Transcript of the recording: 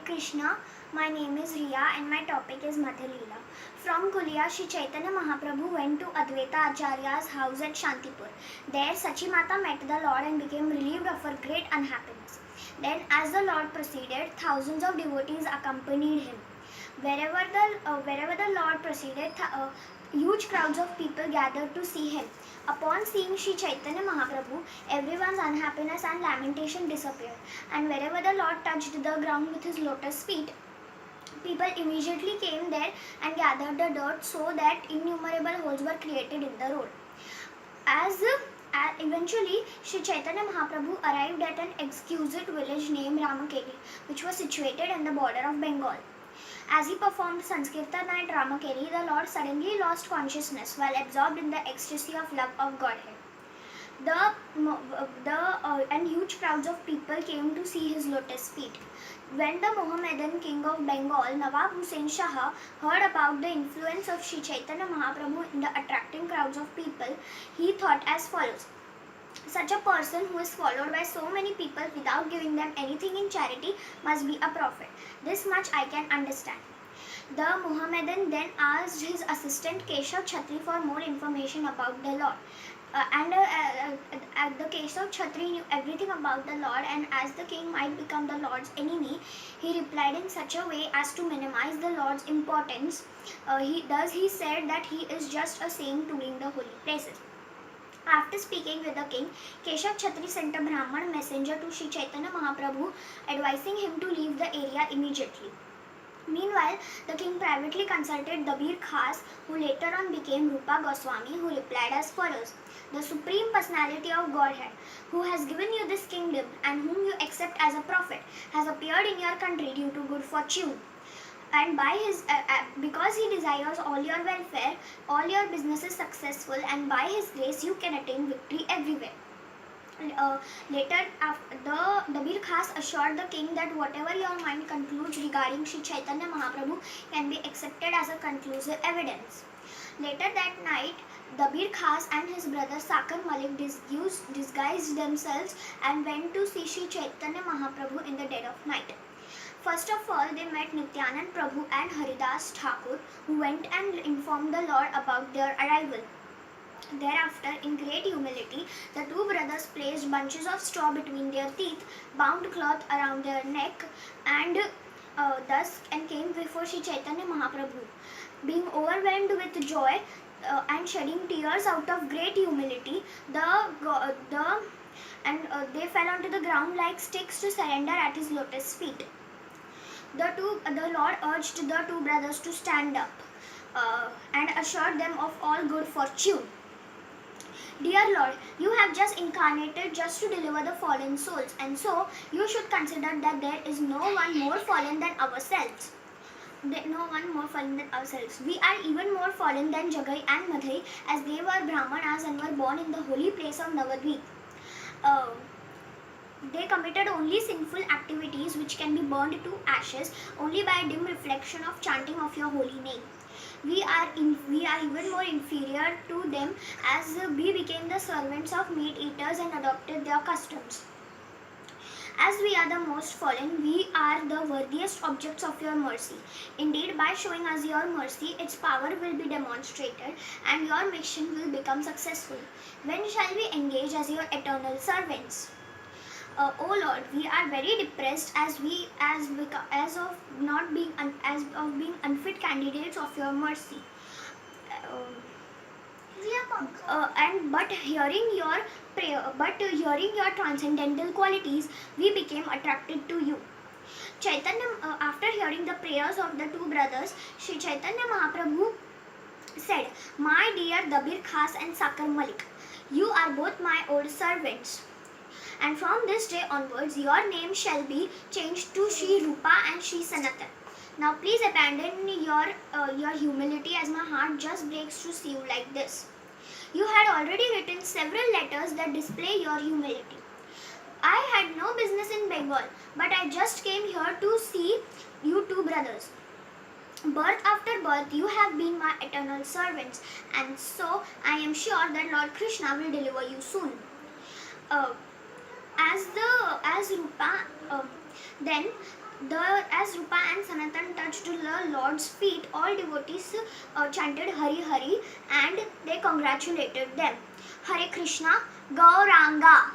Krishna. My name is Riya and my topic is Madhya Leela. From Kulia, Shri Chaitanya Mahaprabhu went to Advaita Acharya's house at Shantipur. There, Sachimata met the Lord and became relieved of her great unhappiness. Then, as the Lord proceeded, thousands of devotees accompanied him. Wherever the Lord proceeded, huge crowds of people gathered to see him. Upon seeing Sri Chaitanya Mahaprabhu, everyone's unhappiness and lamentation disappeared. And wherever the Lord touched the ground with his lotus feet, people immediately came there and gathered the dirt so that innumerable holes were created in the road. Eventually, Sri Chaitanya Mahaprabhu arrived at an exquisite village named Ramakeli, which was situated in the border of Bengal. As he performed Sankirtan at Ramakeli, the Lord suddenly lost consciousness while absorbed in the ecstasy of love of Godhead. And huge crowds of people came to see his lotus feet. When the Mohammedan king of Bengal, Nawab Hussain Shah, heard about the influence of Sri Chaitanya Mahaprabhu in the attracting crowds of people, he thought as follows: such a person who is followed by so many people without giving them anything in charity must be a prophet. This much I can understand. The Mohammedan then asked his assistant Keshav Chhatri for more information about the Lord. The Keshav Chhatri knew everything about the Lord, and as the king might become the Lord's enemy, he replied in such a way as to minimize the Lord's importance. He said that he is just a saint touring the holy places. After speaking with the king, Keshav Chhatri sent a Brahman messenger to Sri Chaitanya Mahaprabhu advising him to leave the area immediately. Meanwhile, the king privately consulted Dabir Khas, who later on became Rupa Goswami, who replied as follows: the Supreme Personality of Godhead, who has given you this kingdom and whom you accept as a prophet, has appeared in your country due to good fortune. And because he desires all your welfare, all your business is successful, and by his grace you can attain victory everywhere. Later, the Dabir Khas assured the king that whatever your mind concludes regarding Sri Chaitanya Mahaprabhu can be accepted as a conclusive evidence. Later that night, Dabir Khas and his brother Sakar Malik disguised themselves and went to see Sri Chaitanya Mahaprabhu in the dead of night. First of all, they met Nityanand Prabhu and Haridas Thakur, who went and informed the Lord about their arrival. Thereafter, in great humility, the two brothers placed bunches of straw between their teeth, bound cloth around their neck, and came before Sri Chaitanya Mahaprabhu. Being overwhelmed with joy and shedding tears out of great humility, they fell onto the ground like sticks to surrender at his lotus feet. The Lord urged the two brothers to stand up and assured them of all good fortune. Dear Lord, you have just incarnated just to deliver the fallen souls, and so you should consider that there is no one more fallen than ourselves. We are even more fallen than Jagai and Madhai, as they were Brahmanas and were born in the holy place of Navadvip. They committed only sinful activities which can be burned to ashes only by a dim reflection of chanting of your holy name. We are even more inferior to them, as we became the servants of meat eaters and adopted their customs. As we are the most fallen, we are the worthiest objects of your mercy. Indeed, by showing us your mercy, its power will be demonstrated and your mission will become successful. When shall we engage as your eternal servants? O Lord, we are very depressed as of being unfit candidates of your mercy. But hearing your transcendental qualities, we became attracted to you. After hearing the prayers of the two brothers, Sri Chaitanya Mahaprabhu said, "My dear Dabir Khas and Sakar Malik, you are both my old servants. And from this day onwards, your name shall be changed to Sri Rupa and Sri Sanatan. Now please abandon your humility, as my heart just breaks to see you like this." You had already written several letters that display your humility. I had no business in Bengal, but I just came here to see you two brothers. Birth after birth, you have been my eternal servants, and so I am sure that Lord Krishna will deliver you soon. Then, as Rupa and Sanatan touched the Lord's feet, all devotees chanted Hari Hari and they congratulated them. Hare Krishna, Gauranga.